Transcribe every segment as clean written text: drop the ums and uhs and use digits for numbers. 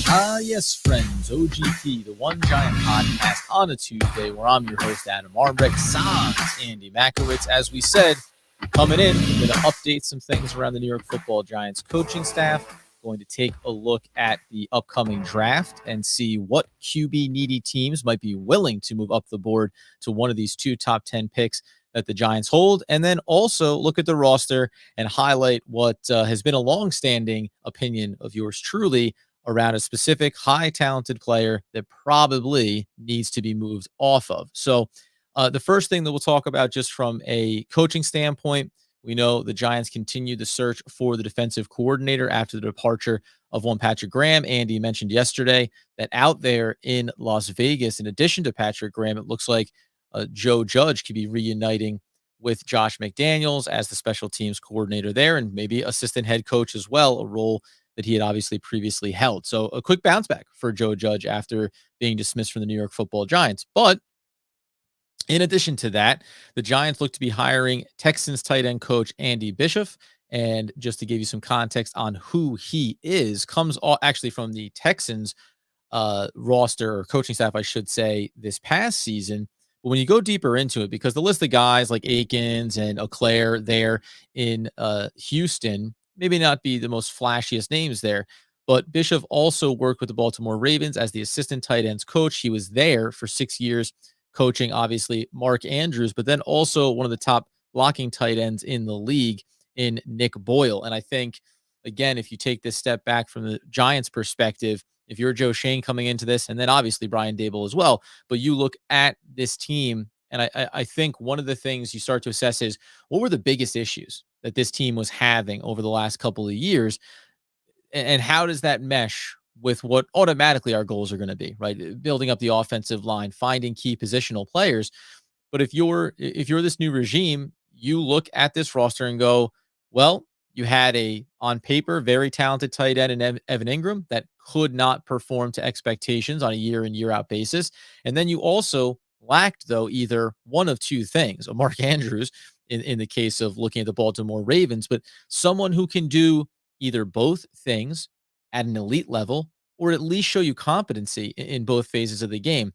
Yes, friends, OGP, the One Giant Podcast on a Tuesday, where I'm your host, Adam Armbrecht, sans Andy Makowitz. As we said, coming in, we're going to update some things around the New York Football Giants coaching staff, going to take a look at the upcoming draft and see what QB-needy teams might be willing to move up the board to one of these two top 10 picks that the Giants hold, and then also look at the roster and highlight what has been a long-standing opinion of yours truly around a specific high talented player that probably needs to be moved off of. So the first thing that we'll talk about just from a coaching standpoint, we know the Giants continue the search for the defensive coordinator after the departure of one Patrick Graham. Andy mentioned yesterday that out there in Las Vegas, in addition to Patrick Graham, it looks like Joe Judge could be reuniting with Josh McDaniels as the special teams coordinator there, and maybe assistant head coach as well, a role that he had obviously previously held. So a quick bounce back for Joe Judge after being dismissed from the New York Football Giants. But in addition to that, the Giants look to be hiring Texans tight end coach Andy Bischoff. And just to give you some context on who he is, comes actually from the Texans roster or coaching staff, I should say, this past season. But when you go deeper into it, because the list of guys like Akins and Auclair there in Houston maybe not be the most flashiest names there, but Bischoff also worked with the Baltimore Ravens as the assistant tight ends coach. He was there for 6 years, coaching obviously Mark Andrews, but then also one of the top blocking tight ends in the league in Nick Boyle. And I think, again, if you take this step back from the Giants' perspective, if you're Joe Shane coming into this, and then obviously Brian Dable as well, but you look at this team, and I think one of the things you start to assess is what were the biggest issues that this team was having over the last couple of years, and how does that mesh with what automatically our goals are going to be, right? Building up the offensive line, finding key positional players. But if you're this new regime, you look at this roster and go, well, you had a, on paper, very talented tight end in Evan Ingram that could not perform to expectations on a year in, year out basis. And then you also lacked, though, either one of two things, a Mark Andrews in the case of looking at the Baltimore Ravens, but someone who can do either both things at an elite level or at least show you competency in both phases of the game.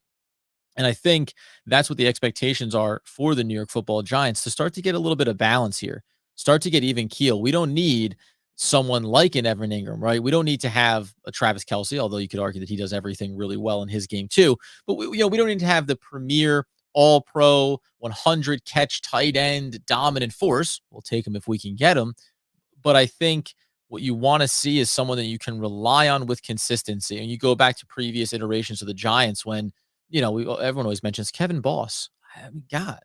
And I think that's what the expectations are for the New York Football Giants, to start to get a little bit of balance here, start to get even keel. We don't need someone like an Evan Ingram, right? We don't need to have a Travis Kelce, although you could argue that he does everything really well in his game too. But we don't need to have the premier all-pro 100 catch tight end dominant force. We'll take him if we can get him. But I think what you want to see is someone that you can rely on with consistency. And you go back to previous iterations of the Giants when, everyone always mentions Kevin Boss. I mean, God,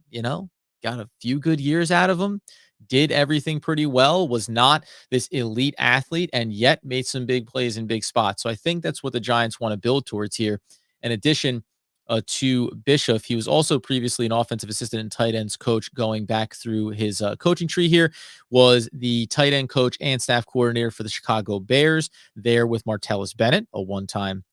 got a few good years out of him, did everything pretty well, was not this elite athlete, and yet made some big plays in big spots. So I think that's what the Giants want to build towards here. In addition to Bischoff, he was also previously an offensive assistant and tight ends coach. Going back through his coaching tree here, was the tight end coach and staff coordinator for the Chicago Bears, there with Martellus Bennett, a one-time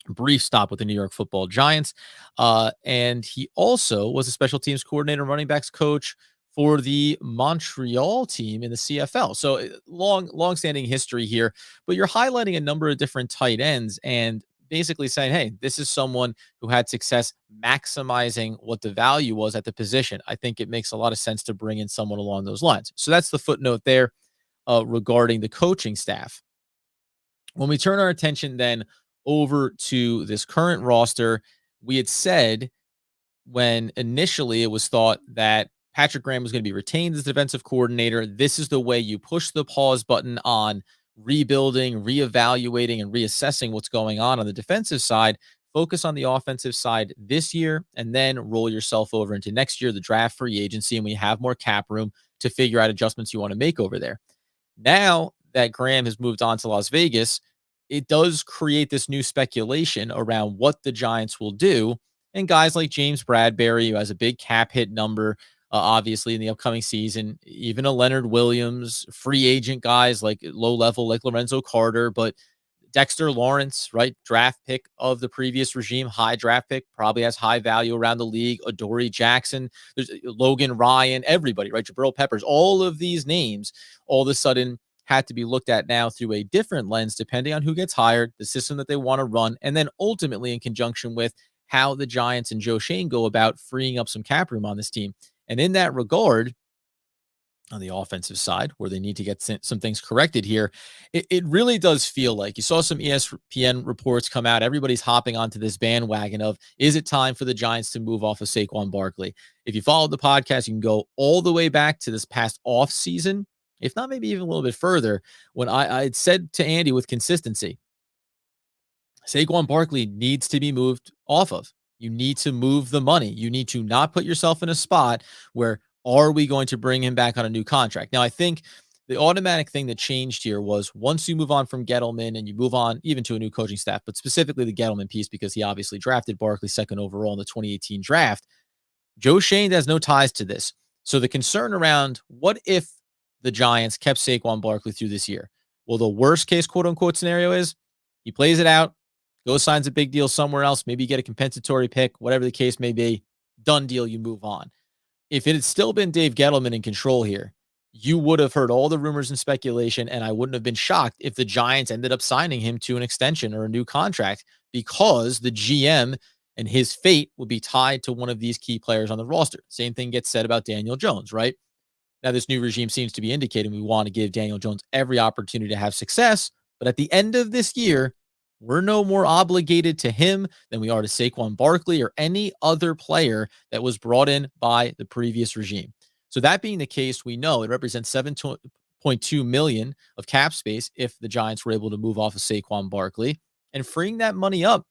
brief stop with the New York Football Giants. And he also was a special teams coordinator and running backs coach for the Montreal team in the CFL. So long-standing history here, but you're highlighting a number of different tight ends and basically saying, hey, this is someone who had success maximizing what the value was at the position. I think it makes a lot of sense to bring in someone along those lines. So that's the footnote there regarding the coaching staff. When we turn our attention then over to this current roster, we had said when initially it was thought that Patrick Graham was going to be retained as defensive coordinator, this is the way you push the pause button on rebuilding, reevaluating, and reassessing what's going on the defensive side. Focus on the offensive side this year, and then roll yourself over into next year, the draft, free agency, and we have more cap room to figure out adjustments you want to make over there. Now that Graham has moved on to Las Vegas, it does create this new speculation around what the Giants will do. And guys like James Bradbury, who has a big cap hit number, obviously in the upcoming season, even a Leonard Williams, free agent guys like low level, like Lorenzo Carter, but Dexter Lawrence, right? Draft pick of the previous regime, high draft pick, probably has high value around the league. Adoree Jackson, there's Logan Ryan, everybody, right? Jabril Peppers, all of these names all of a sudden have to be looked at now through a different lens, depending on who gets hired, the system that they want to run, and then ultimately in conjunction with how the Giants and Joe Schoen go about freeing up some cap room on this team. And in that regard, on the offensive side, where they need to get some things corrected here, it really does feel like you saw some ESPN reports come out. Everybody's hopping onto this bandwagon of, is it time for the Giants to move off of Saquon Barkley? If you followed the podcast, you can go all the way back to this past off season, if not maybe even a little bit further, when I had said to Andy with consistency, Saquon Barkley needs to be moved off of. You need to move the money. You need to not put yourself in a spot where, are we going to bring him back on a new contract? Now, I think the automatic thing that changed here was once you move on from Gettleman and you move on even to a new coaching staff, but specifically the Gettleman piece, because he obviously drafted Barkley second overall in the 2018 draft, Joe Schoen has no ties to this. So the concern around what if the Giants kept Saquon Barkley through this year? Well, the worst case, quote unquote, scenario is he plays it out, goes signs a big deal somewhere else, maybe you get a compensatory pick, whatever the case may be, done deal, you move on. If it had still been Dave Gettleman in control here, you would have heard all the rumors and speculation, and I wouldn't have been shocked if the Giants ended up signing him to an extension or a new contract, because the GM and his fate would be tied to one of these key players on the roster. Same thing gets said about Daniel Jones, right? Now, this new regime seems to be indicating we want to give Daniel Jones every opportunity to have success, but at the end of this year, we're no more obligated to him than we are to Saquon Barkley or any other player that was brought in by the previous regime. So that being the case, we know it represents $7.2 million of cap space if the Giants were able to move off of Saquon Barkley, and freeing that money up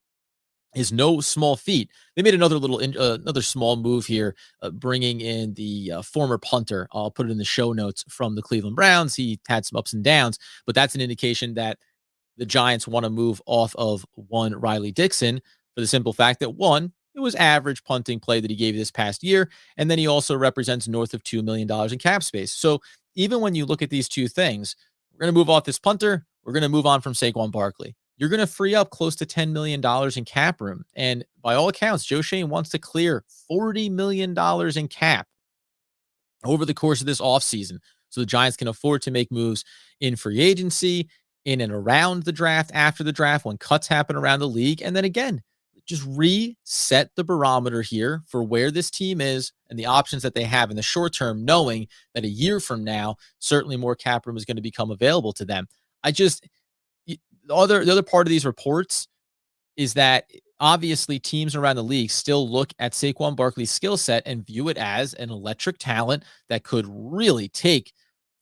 is no small feat. They made another small move here, bringing in the former punter. I'll put it in the show notes, from the Cleveland Browns. He had some ups and downs, but that's an indication that the Giants want to move off of one Riley Dixon, for the simple fact that, one, it was average punting play that he gave this past year, and then he also represents north of $2 million in cap space. So even when you look at these two things, we're going to move off this punter, we're going to move on from Saquon Barkley. You're going to free up close to $10 million in cap room. And by all accounts, Joe Schoen wants to clear $40 million in cap over the course of this offseason, so the Giants can afford to make moves in free agency, in and around the draft, after the draft, when cuts happen around the league. And then again, just reset the barometer here for where this team is and the options that they have in the short term, knowing that a year from now, certainly more cap room is going to become available to them. The other part of these reports is that obviously teams around the league still look at Saquon Barkley's skill set and view it as an electric talent that could really take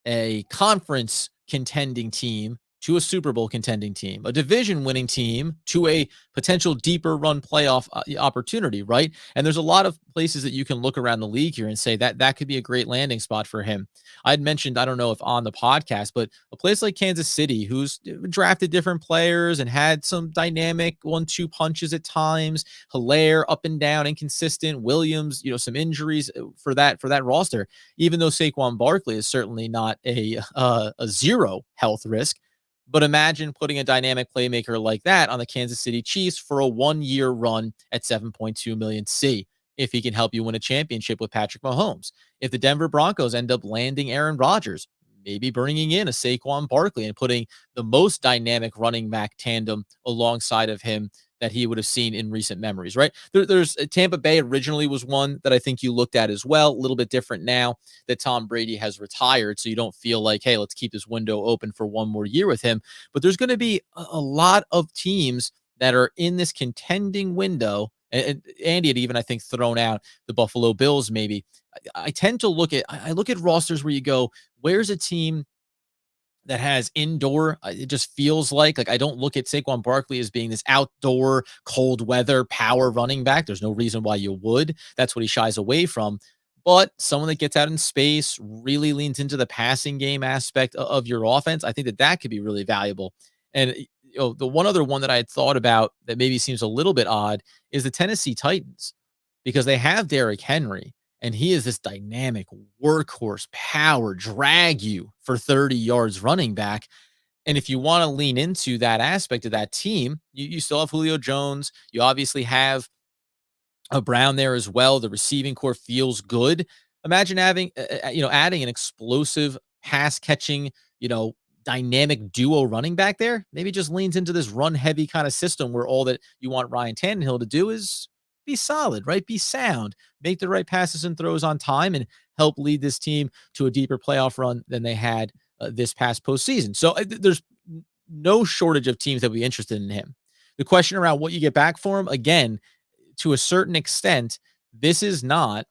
a conference contending team to a Super Bowl contending team, a division winning team to a potential deeper run playoff opportunity, right? And there's a lot of places that you can look around the league here and say that that could be a great landing spot for him. I'd mentioned, I don't know if on the podcast, but a place like Kansas City, who's drafted different players and had some dynamic 1-2 punches at times, Hilaire up and down, inconsistent, Williams, some injuries for that roster, even though Saquon Barkley is certainly not a zero health risk. But imagine putting a dynamic playmaker like that on the Kansas City Chiefs for a 1-year run at $7.2 million C, if he can help you win a championship with Patrick Mahomes. If the Denver Broncos end up landing Aaron Rodgers, maybe bringing in a Saquon Barkley and putting the most dynamic running back tandem alongside of him that he would have seen in recent memories, right? There's Tampa Bay originally was one that I think you looked at as well, a little bit different now that Tom Brady has retired. So you don't feel like, hey, let's keep this window open for one more year with him. But there's going to be a lot of teams that are in this contending window. And Andy had even, I think, thrown out the Buffalo Bills maybe. I tend to look at rosters where you go, where's a team that has indoor, it just feels like I don't look at Saquon Barkley as being this outdoor, cold weather power running back. There's no reason why you would. That's what he shies away from. But someone that gets out in space, really leans into the passing game aspect of your offense, I think that could be really valuable. And the one other one that I had thought about that maybe seems a little bit odd is the Tennessee Titans, because they have Derrick Henry, and he is this dynamic workhorse, power, drag you for 30 yards running back. And if you want to lean into that aspect of that team, you still have Julio Jones. You obviously have a Brown there as well. The receiving core feels good. Imagine having, adding an explosive pass catching, dynamic duo running back there, maybe just leans into this run heavy kind of system where all that you want Ryan Tannehill to do is be solid, right? Be sound, make the right passes and throws on time, and help lead this team to a deeper playoff run than they had this past postseason. So there's no shortage of teams that would be interested in him. The question around what you get back for him, again, to a certain extent, this is not,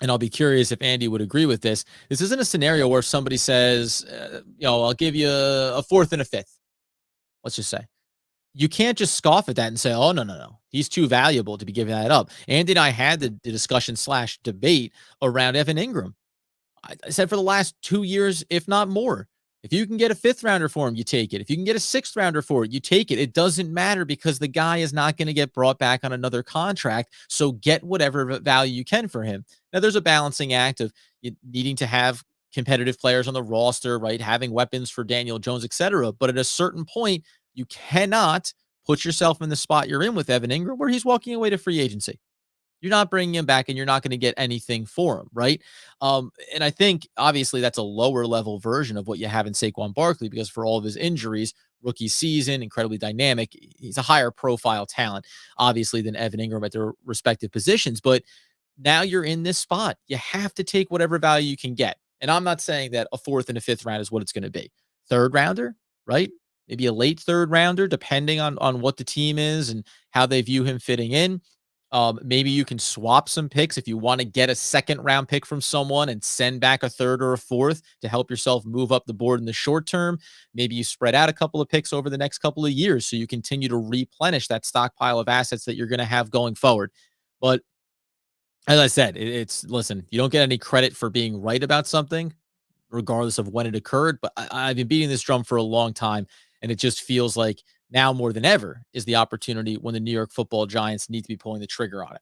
and I'll be curious if Andy would agree with this. This isn't a scenario where somebody says, I'll give you a fourth and a fifth. Let's just say. You can't just scoff at that and say, oh, no. He's too valuable to be giving that up. Andy and I had the discussion / debate around Evan Ingram. I said for the last 2 years, if not more, if you can get a fifth rounder for him, you take it. If you can get a sixth rounder for it, you take it. It doesn't matter because the guy is not going to get brought back on another contract. So get whatever value you can for him. Now, there's a balancing act of needing to have competitive players on the roster, right? Having weapons for Daniel Jones, etc. But at a certain point, you cannot put yourself in the spot you're in with Evan Ingram where he's walking away to free agency. You're not bringing him back and you're not going to get anything for him, right? And I think, obviously, that's a lower level version of what you have in Saquon Barkley because for all of his injuries, rookie season, incredibly dynamic, he's a higher profile talent, obviously, than Evan Ingram at their respective positions. But now you're in this spot. You have to take whatever value you can get. And I'm not saying that a fourth and a fifth round is what it's going to be. Third rounder, right? Maybe a late third rounder, depending on what the team is and how they view him fitting in. Maybe you can swap some picks if you want to get a second round pick from someone and send back a third or a fourth to help yourself move up the board in the short term. Maybe you spread out a couple of picks over the next couple of years so you continue to replenish that stockpile of assets that you're going to have going forward. But as I said, listen, you don't get any credit for being right about something, regardless of when it occurred. But I've been beating this drum for a long time, and it just feels like now more than ever is the opportunity when the New York Football Giants need to be pulling the trigger on it.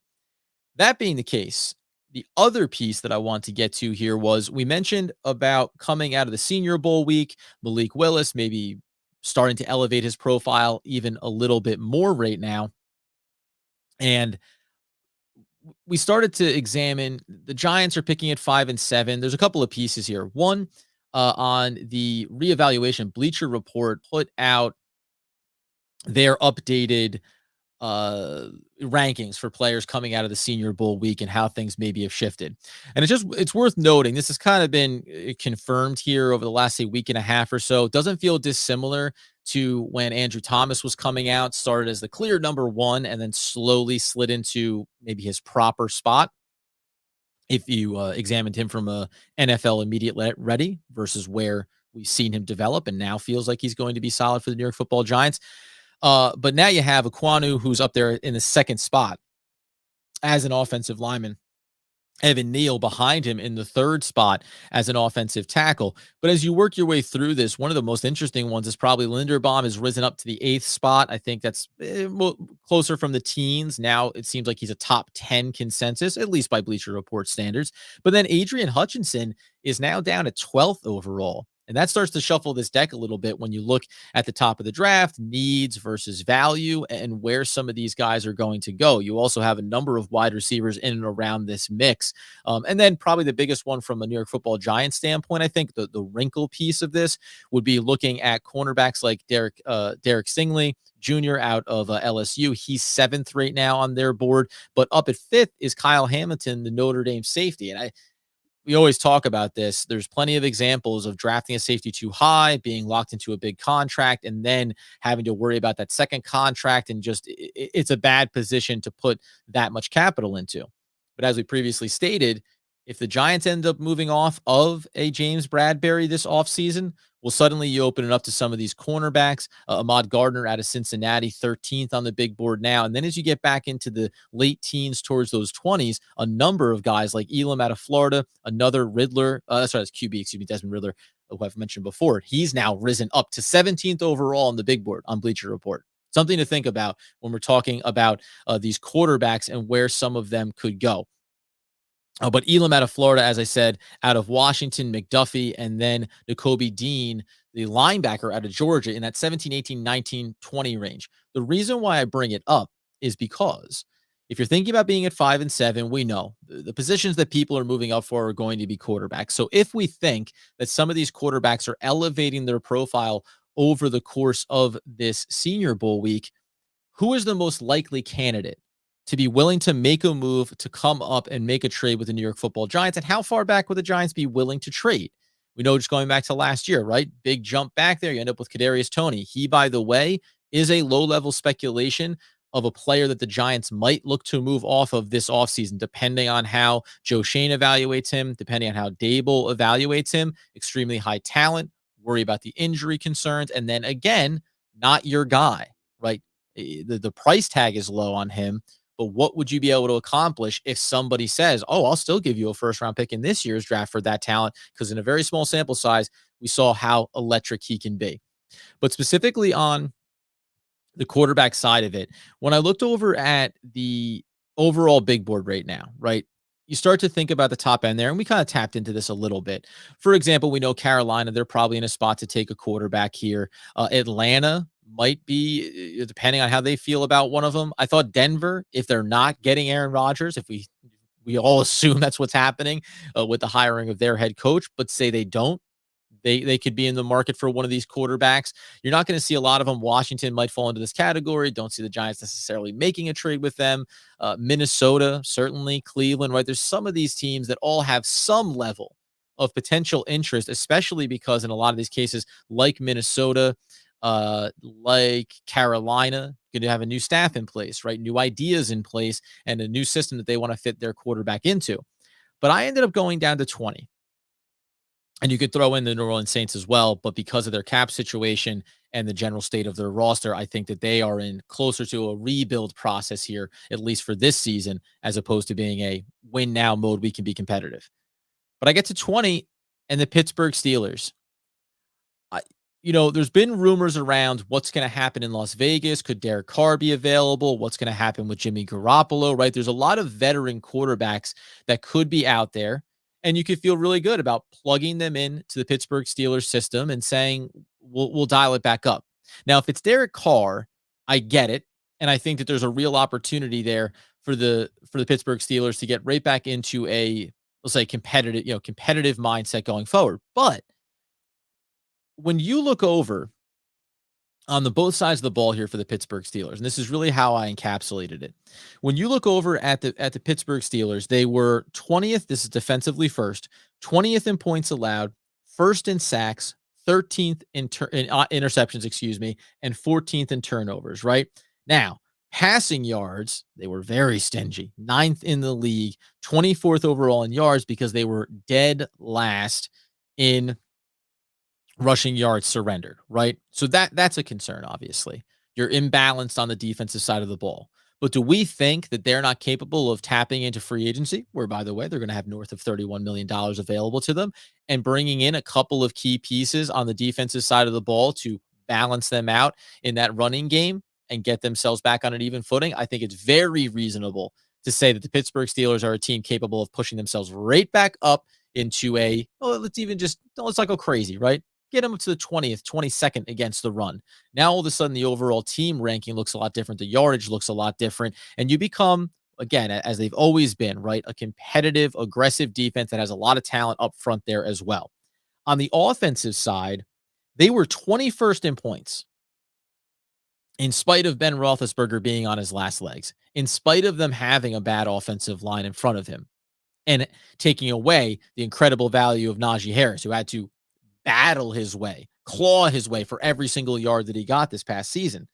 That being the case, the other piece that I want to get to here was we mentioned about coming out of the Senior Bowl week, Malik Willis maybe starting to elevate his profile even a little bit more right now. And we started to examine the Giants are picking at 5 and 7. There's a couple of pieces here. One, on the reevaluation, Bleacher Report put out their updated rankings for players coming out of the Senior Bowl week and how things maybe have shifted. And it's worth noting, this has kind of been confirmed here over the last, say, week and a half or so. It doesn't feel dissimilar to when Andrew Thomas was coming out, started as the clear number one, and then slowly slid into maybe his proper spot. If you examined him from a NFL immediate ready versus where we've seen him develop and now feels like he's going to be solid for the New York Football Giants. But now you have Aquanu, who's up there in the second spot as an offensive lineman. Evan Neal behind him in the third spot as an offensive tackle. But as you work your way through this, one of the most interesting ones is probably Linderbaum has risen up to the 8th spot. I think that's closer from the teens. Now it seems like he's a top 10 consensus, at least by Bleacher Report standards. But then Adrian Hutchinson is now down at 12th overall. And that starts to shuffle this deck a little bit when you look at the top of the draft, needs versus value, and where some of these guys are going to go. You also have a number of wide receivers in and around this mix. And then probably the biggest one from a New York Football Giants standpoint, I think the wrinkle piece of this would be looking at cornerbacks like Derek Stingley Jr. out of LSU. He's 7th right now on their board, but up at 5th is Kyle Hamilton, the Notre Dame safety. And we always talk about this. There's plenty of examples of drafting a safety too high, being locked into a big contract, and then having to worry about that second contract. And just, it's a bad position to put that much capital into. But as we previously stated, if the Giants end up moving off of a James Bradbury this offseason, well, suddenly you open it up to some of these cornerbacks. Ahmad Gardner out of Cincinnati, 13th on the big board now. And then as you get back into the late teens towards those 20s, a number of guys like Elam out of Florida, another Riddler, that's QB, Desmond Riddler, who I've mentioned before. He's now risen up to 17th overall on the big board on Bleacher Report. Something to think about when we're talking about these quarterbacks and where some of them could go. But Elam out of Florida, as I said, out of Washington, McDuffie, and then Nakobe Dean, the linebacker out of Georgia in that 17, 18, 19, 20 range. The reason why I bring it up is because If you're thinking about being at 5-7, we know the positions that people are moving up for are going to be quarterbacks. So if we think that some of these quarterbacks are elevating their profile over the course of this Senior Bowl week, who is the most likely candidate to be willing to make a move to come up and make a trade with the New York Football Giants? And how far back would the Giants be willing to trade? We know, just going back to last year, right? Big jump back there. You end up with Kadarius Toney. He, by the way, is a low-level speculation of a player that the Giants might look to move off of this offseason, depending on how Joe Shane evaluates him, depending on how Dable evaluates him. Extremely high talent, worry about the injury concerns, and then again, not your guy, right? The price tag is low on him, but what would you be able to accomplish if somebody says, oh, I'll still give you a first-round pick in this year's draft for that talent? Because in a very small sample size, we saw how electric he can be. But specifically on the quarterback side of it, when I looked over at the overall big board right now, right, you start to think about the top end there, and we kind of tapped into this a little bit. For example, we know Carolina, they're probably in a spot to take a quarterback here. Atlanta might be, depending on how they feel about one of them. I thought Denver, if they're not getting Aaron Rodgers, if we all assume that's what's happening with the hiring of their head coach, but say they don't, they could be in the market for one of these quarterbacks. You're not going to see a lot of them. Washington might fall into this category. Don't see the Giants necessarily making a trade with them. Minnesota, certainly. Cleveland, right? There's some of these teams that all have some level of potential interest, especially because in a lot of these cases, like Minnesota, like Carolina, going to have a new staff in place, right? New ideas in place and a new system that they want to fit their quarterback into. But I ended up going down to 20. And you could throw in the New Orleans Saints as well, but because of their cap situation and the general state of their roster, I think that they are in closer to a rebuild process here, at least for this season, as opposed to being a win now mode. We can be competitive. But I get to 20 and the Pittsburgh Steelers. There's been rumors around what's going to happen in Las Vegas. Could Derek Carr be available? What's going to happen with Jimmy Garoppolo, right? There's a lot of veteran quarterbacks that could be out there. And you could feel really good about plugging them in to the Pittsburgh Steelers system and saying, we'll dial it back up. Now, if it's Derek Carr, I get it. And I think that there's a real opportunity there for the Pittsburgh Steelers to get right back into a, let's say, competitive mindset going forward. But when you look over on the both sides of the ball here for the Pittsburgh Steelers, and this is really how I encapsulated it. When you look over at the Pittsburgh Steelers, they were 20th. This is defensively first, 20th in points allowed, first in sacks, 13th in interceptions, and 14th in turnovers. Right now, passing yards, they were very stingy, 9th in the league, 24th overall in yards because they were dead last in rushing yards surrendered, right? So that's a concern, obviously. You're imbalanced on the defensive side of the ball. But do we think that they're not capable of tapping into free agency, where, by the way, they're going to have north of $31 million available to them, and bringing in a couple of key pieces on the defensive side of the ball to balance them out in that running game and get themselves back on an even footing? I think it's very reasonable to say that the Pittsburgh Steelers are a team capable of pushing themselves right back up into let's not go crazy, right? Get them up to the 20th, 22nd against the run. Now, all of a sudden, the overall team ranking looks a lot different. The yardage looks a lot different. And you become, again, as they've always been, right, a competitive, aggressive defense that has a lot of talent up front there as well. On the offensive side, they were 21st in points, in spite of Ben Roethlisberger being on his last legs, in spite of them having a bad offensive line in front of him, and taking away the incredible value of Najee Harris, who had to battle his way, claw his way for every single yard that he got this past season.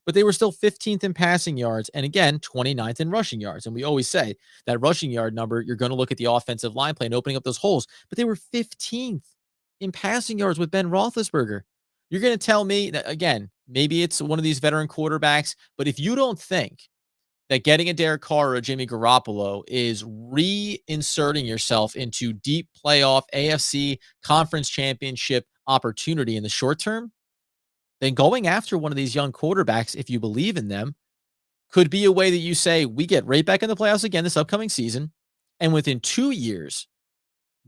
But they were still 15th in passing yards and, again, 29th in rushing yards. And we always say that rushing yard number, you're going to look at the offensive line play and opening up those holes. But they were 15th in passing yards with Ben Roethlisberger. You're going to tell me that, again, maybe it's one of these veteran quarterbacks, but if you don't think that getting a Derek Carr or a Jimmy Garoppolo is reinserting yourself into deep playoff AFC conference championship opportunity in the short term, then going after one of these young quarterbacks, if you believe in them, could be a way that you say, we get right back in the playoffs again this upcoming season, and within 2 years,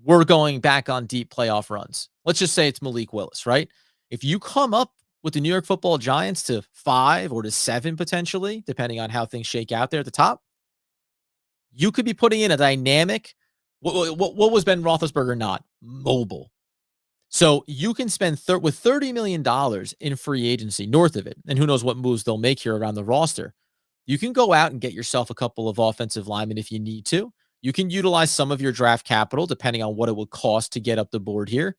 we're going back on deep playoff runs. Let's just say it's Malik Willis, right? If you come up with the New York Football Giants to 5 or to 7 potentially, depending on how things shake out there at the top, You could be putting in a dynamic. What was Ben Roethlisberger not? Mobile. So you can spend with $30 million in free agency, north of it, and who knows what moves they'll make here around the roster. You can go out and get yourself a couple of offensive linemen if you need to. You can utilize some of your draft capital, depending on what it would cost to get up the board here.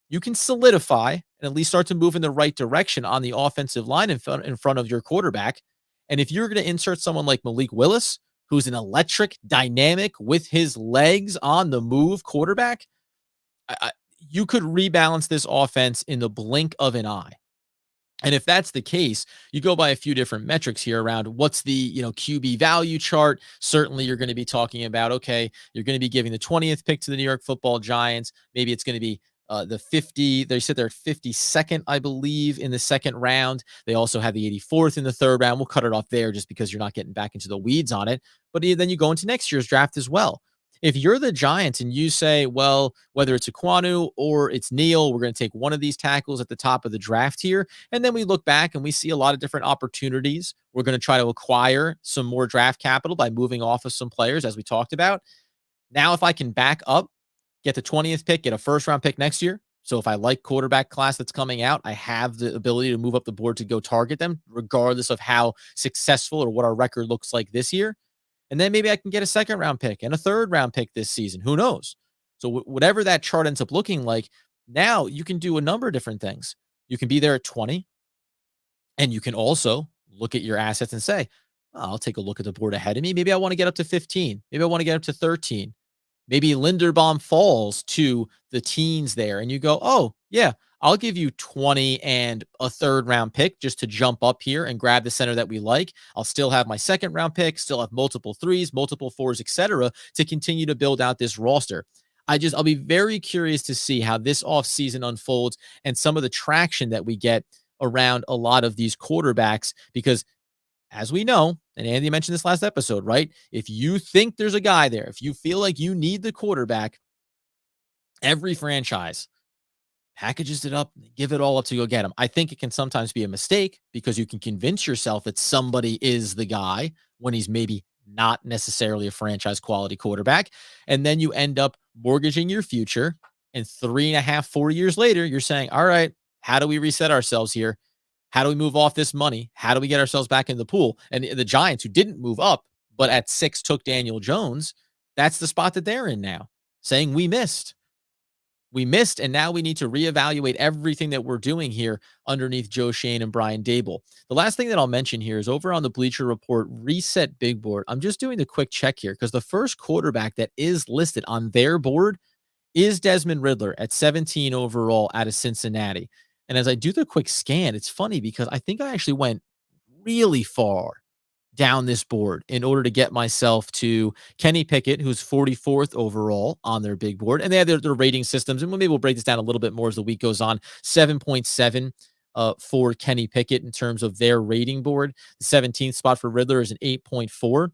You can solidify and at least start to move in the right direction on the offensive line in front of your quarterback. And if you're going to insert someone like Malik Willis, who's an electric, dynamic, with his legs on the move quarterback, you could rebalance this offense in the blink of an eye. And if that's the case, you go by a few different metrics here around what's the, QB value chart. Certainly you're going to be talking about, okay, you're going to be giving the 20th pick to the New York Football Giants. Maybe it's going to be the 50. They sit there at 52nd, I believe, in the second round. They also have the 84th in the third round. We'll cut it off there just because you're not getting back into the weeds on it. But then you go into next year's draft as well. If you're the Giants and you say, well, whether it's Aquanu or it's Neal, we're going to take one of these tackles at the top of the draft here. And then we look back and we see a lot of different opportunities. We're going to try to acquire some more draft capital by moving off of some players, as we talked about. Now, if I can back up, get the 20th pick, get a first round pick next year. So if I like quarterback class that's coming out, I have the ability to move up the board to go target them, regardless of how successful or what our record looks like this year. And then maybe I can get a second round pick and a third round pick this season. Who knows? So whatever that chart ends up looking like, now you can do a number of different things. You can be there at 20, and you can also look at your assets and say, I'll take a look at the board ahead of me. Maybe I want to get up to 15. Maybe I want to get up to 13. Maybe Linderbaum falls to the teens there, and you go, oh, yeah, I'll give you 20 and a third round pick just to jump up here and grab the center that we like. I'll still have my second round pick, still have multiple threes, multiple fours, etc., to continue to build out this roster. I'll be very curious to see how this offseason unfolds and some of the traction that we get around a lot of these quarterbacks, because as we know, and Andy mentioned this last episode, right? If you think there's a guy there, if you feel like you need the quarterback, every franchise packages it up, give it all up to go get him. I think it can sometimes be a mistake because you can convince yourself that somebody is the guy when he's maybe not necessarily a franchise quality quarterback. And then you end up mortgaging your future. And 3.5, 4 years later, you're saying, all right, how do we reset ourselves here? How do we move off this money? How do we get ourselves back in the pool? And the Giants, who didn't move up, but at 6 took Daniel Jones, that's the spot that they're in now, saying we missed. We missed, and now we need to reevaluate everything that we're doing here underneath Joe Schoen and Brian Daboll. The last thing that I'll mention here is over on the Bleacher Report Reset Big Board. I'm just doing the quick check here because the first quarterback that is listed on their board is Desmond Ridder at 17 overall out of Cincinnati. And as I do the quick scan, it's funny because I think I actually went really far down this board in order to get myself to Kenny Pickett, who's 44th overall on their big board. And they have their rating systems. And maybe we'll break this down a little bit more as the week goes on. 7.7 for Kenny Pickett in terms of their rating board. The 17th spot for Ridder is an 8.4.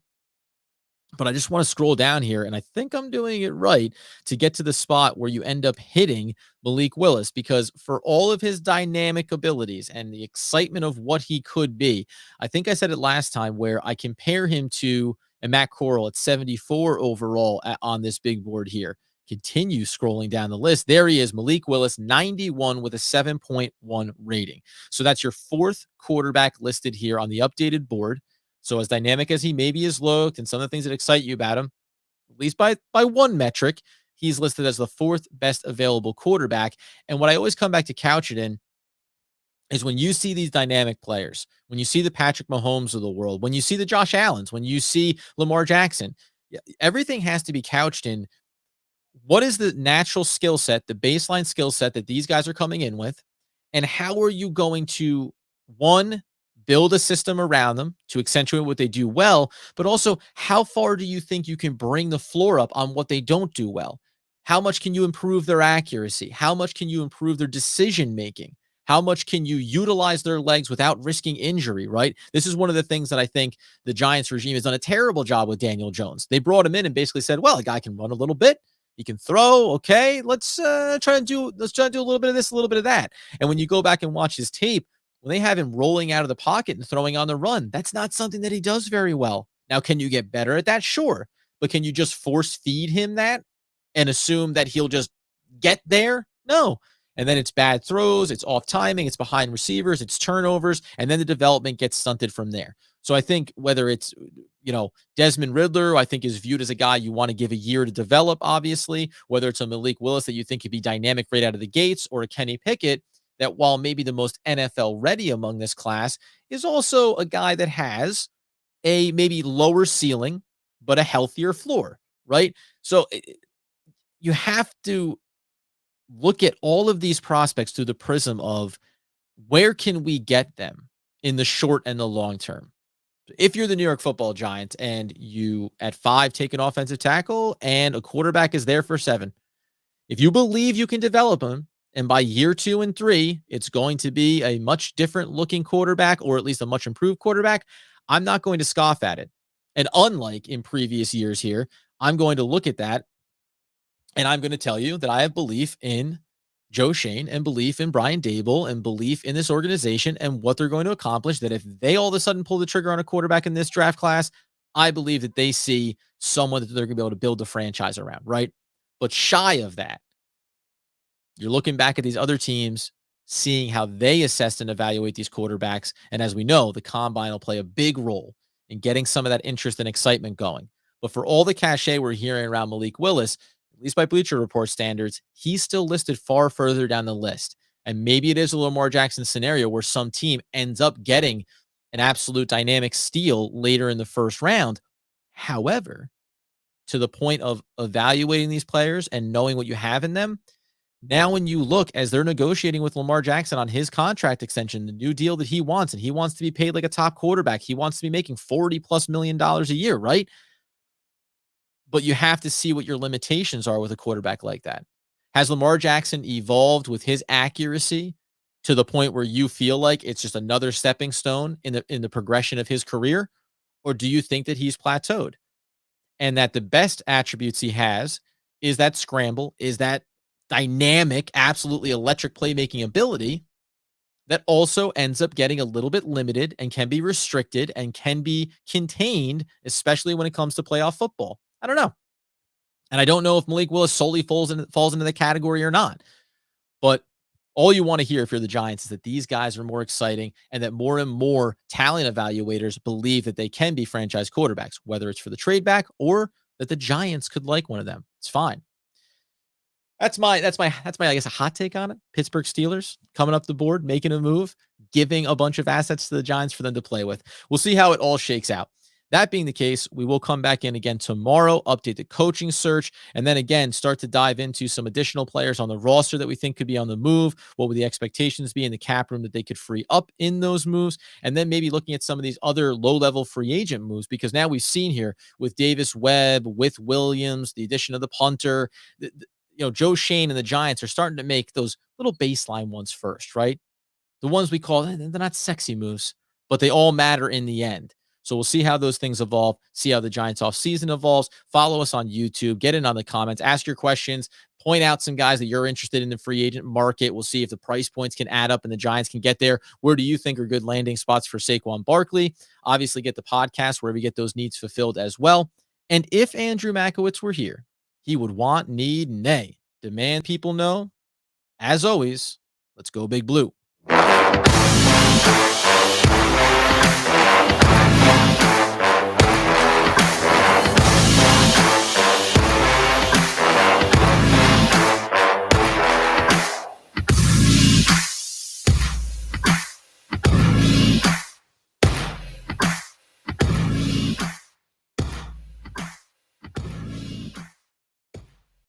But I just want to scroll down here, and I think I'm doing it right to get to the spot where you end up hitting Malik Willis, because for all of his dynamic abilities and the excitement of what he could be, I think I said it last time where I compare him to a Matt Corral at 74 overall on this big board here. Continue scrolling down the list. There he is, Malik Willis, 91 with a 7.1 rating. So that's your fourth quarterback listed here on the updated board. So as dynamic as he maybe has looked and some of the things that excite you about him, at least by one metric, he's listed as the fourth best available quarterback. And what I always come back to couch it in is when you see these dynamic players, when you see the Patrick Mahomes of the world, when you see the Josh Allens, when you see Lamar Jackson, everything has to be couched in what is the natural skill set, the baseline skill set that these guys are coming in with, and how are you going to, one, build a system around them to accentuate what they do well, but also how far do you think you can bring the floor up on what they don't do well? How much can you improve their accuracy? How much can you improve their decision making? How much can you utilize their legs without risking injury, right? This is one of the things that I think the Giants regime has done a terrible job with Daniel Jones. They brought him in and basically said, well, a guy can run a little bit. He can throw. Okay, let's try to do a little bit of this, a little bit of that. And when you go back and watch his tape, when they have him rolling out of the pocket and throwing on the run, that's not something that he does very well. Now, can you get better at that? Sure. but can you just force feed him that and assume that he'll just get there? No. And then it's bad throws, it's off timing, it's behind receivers, it's turnovers, and then the development gets stunted from there. So I think whether it's, Desmond Ridder, who I think is viewed as a guy you want to give a year to develop, obviously, whether it's a Malik Willis that you think could be dynamic right out of the gates, or a Kenny Pickett that, while maybe the most NFL ready among this class, is also a guy that has a maybe lower ceiling, but a healthier floor, right? So you have to look at all of these prospects through the prism of where can we get them in the short and the long term. If you're the New York Football Giants and you at 5 take an offensive tackle and a quarterback is there for 7, if you believe you can develop him, and by year 2 and 3, it's going to be a much different looking quarterback, or at least a much improved quarterback, I'm not going to scoff at it. And unlike in previous years here, I'm going to look at that and I'm going to tell you that I have belief in Joe Shane and belief in Brian Dable and belief in this organization and what they're going to accomplish, that if they all of a sudden pull the trigger on a quarterback in this draft class, I believe that they see someone that they're going to be able to build a franchise around, right? But shy of that, you're looking back at these other teams, seeing how they assess and evaluate these quarterbacks. And as we know, the combine will play a big role in getting some of that interest and excitement going. But for all the cachet we're hearing around Malik Willis, at least by Bleacher Report standards, he's still listed far further down the list. And maybe it is a Lamar Jackson scenario where some team ends up getting an absolute dynamic steal later in the first round. However, to the point of evaluating these players and knowing what you have in them, now when you look as they're negotiating with Lamar Jackson on his contract extension, the new deal that he wants, and he wants to be paid like a top quarterback. He wants to be making $40+ million a year, right? But you have to see what your limitations are with a quarterback like that. Has Lamar Jackson evolved with his accuracy to the point where you feel like it's just another stepping stone in the progression of his career? Or do you think that he's plateaued and that the best attributes he has is that scramble, is that dynamic, absolutely electric playmaking ability that also ends up getting a little bit limited and can be restricted and can be contained, especially when it comes to playoff football? I don't know. And I don't know if Malik Willis solely falls into the category or not. But all you want to hear if you're the Giants is that these guys are more exciting and that more and more talent evaluators believe that they can be franchise quarterbacks, whether it's for the trade back or that the Giants could like one of them. It's fine. That's my I guess a hot take on it. Pittsburgh Steelers coming up the board, making a move, giving a bunch of assets to the Giants for them to play with. We'll see how it all shakes out. That being the case, we will come back in again tomorrow, update the coaching search, and then again start to dive into some additional players on the roster that we think could be on the move. What would the expectations be in the cap room that they could free up in those moves? And then maybe looking at some of these other low-level free agent moves, because now we've seen here with Davis Webb, with Williams, the addition of the punter, Joe Shane and the Giants are starting to make those little baseline ones first, right? The ones we call, they're not sexy moves, but they all matter in the end. So we'll see how those things evolve, see how the Giants offseason evolves. Follow us on YouTube, get in on the comments, ask your questions, point out some guys that you're interested in the free agent market. We'll see if the price points can add up and the Giants can get there. Where do you think are good landing spots for Saquon Barkley? Obviously, get the podcast wherever you get those needs fulfilled as well. And if Andrew Makowitz were here, he would want, need, nay, demand people know. As always, let's go Big Blue.